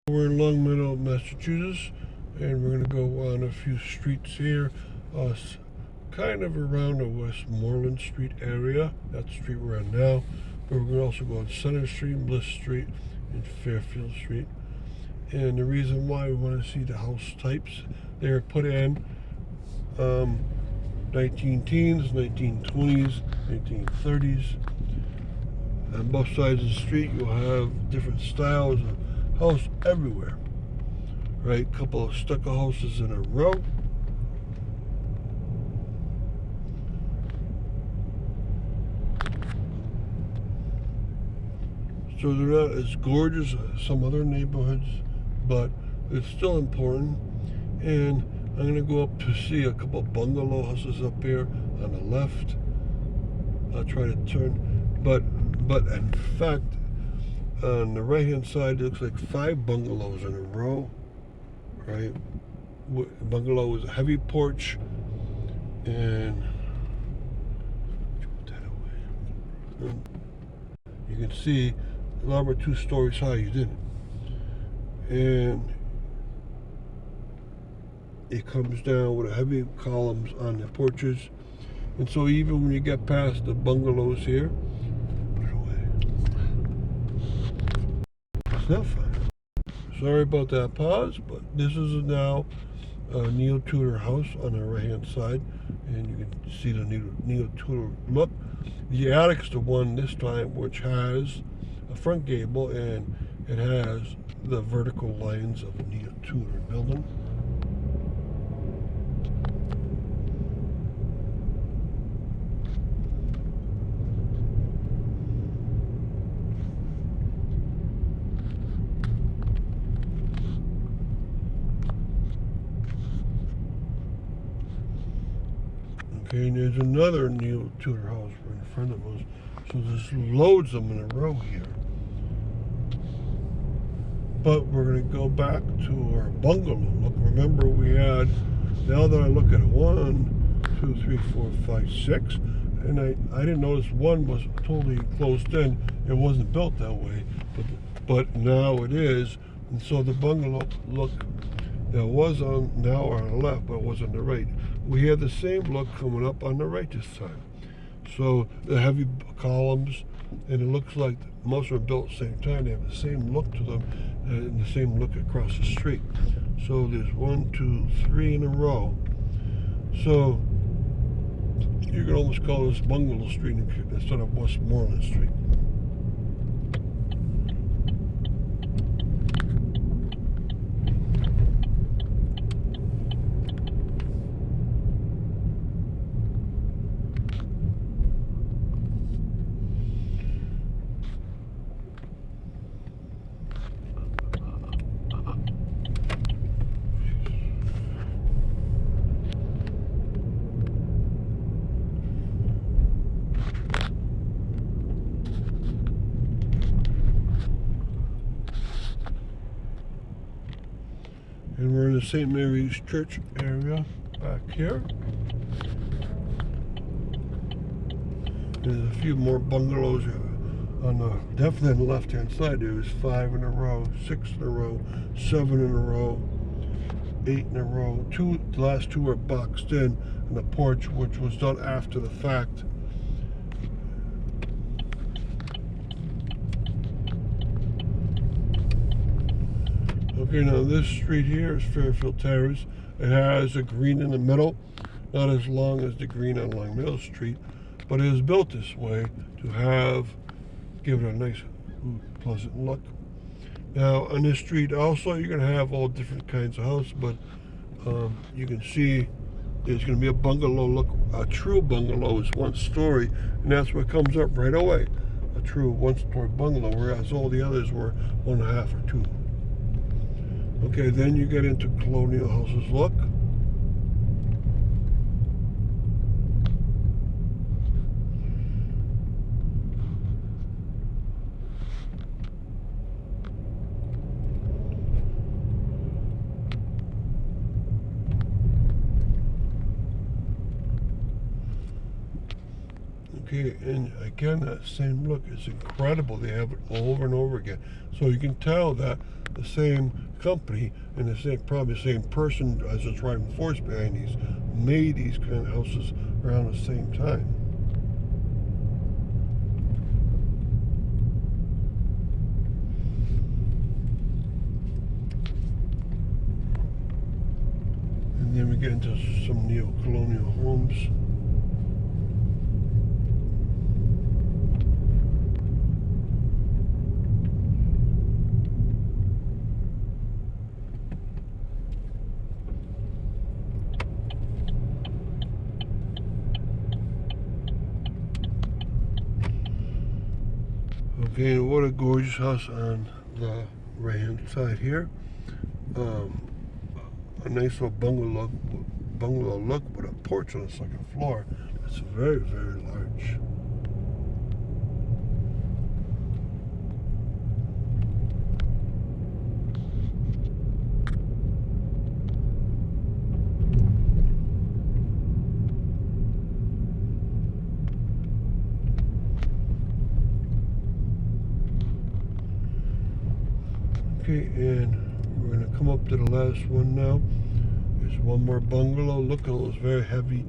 We're in Longmeadow, Massachusetts, and we're going to go on a few streets here, kind of around the Westmoreland Street area. That's the street we're on now. But we're going to also go on Center Street, Bliss Street, and Fairfield Street. And the reason why we want to see the house types, they were put in 19-teens, 1920s, 1930s. On both sides of the street, you'll have different styles of house everywhere. Right, a couple of stucco houses in a row. So they're not as gorgeous as some other neighborhoods, but it's still important. And I'm going to go up to see a couple of bungalow houses up here on the left. I'll try to turn, but in fact, on the right hand side, it looks like 5 bungalows in a row. Right, bungalow with a heavy porch, and put that away. You can see a lot were 2 stories high. You didn't, and it comes down with heavy columns on the porches, and so even when you get past the bungalows here, put it away. It's not fun. Sorry about that pause, but this is now a neo-Tudor house on the right-hand side, and you can see the neo-Tudor look. The attic's the one this time which has a front gable, and it has the vertical lines of a neo-Tudor building. Okay, and there's another neo-Tudor house right in front of us. So there's loads of them in a row here. But we're going to go back to our bungalow look. Remember we had, now that I look at it, 1, 2, 3, 4, 5, 6. And I didn't notice one was totally closed in. It wasn't built that way. But now it is. And so the bungalow look that was on now on the left, but was on the right. We have the same look coming up on the right this time. So the heavy columns, and it looks like most are built at the same time. They have the same look to them, and the same look across the street. So there's 1, 2, 3 in a row. So you can almost call this Bungalow Street instead of Westmoreland Street. And we're in the St. Mary's Church area back here. There's a few more bungalows on the, definitely on the left-hand side. There's 5 in a row, 6 in a row, 7 in a row, 8 in a row. The last 2 are boxed in the porch, which was done after the fact. Okay, now this street here is Fairfield Terrace. It has a green in the middle, not as long as the green on Longmeadow Street, but it is built this way to give it a nice, pleasant look. Now on this street also you're going to have all different kinds of houses, but you can see there's going to be a bungalow look. A true bungalow is 1 story, and that's what comes up right away. A true 1-story bungalow, whereas all the others were 1.5 or 2. Okay, then you get into colonial houses look. Okay, and again, that same look is incredible. They have it over and over again. So you can tell that the same company and probably the same person as the driving force behind these made these kind of houses around the same time. And then we get into some neo-colonial homes. Okay, what a gorgeous house on the right-hand side here. A nice little bungalow look with a porch on the second floor. It's very, very large. Okay, and we're going to come up to the last one now. There's one more bungalow. Look at those very heavy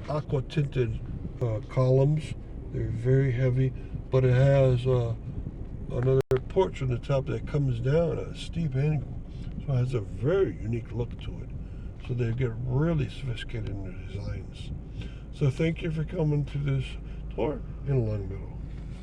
aqua tinted columns. They're very heavy, but it has another porch on the top that comes down at a steep angle. So it has a very unique look to it. So they get really sophisticated in their designs. So thank you for coming to this tour in Longmeadow.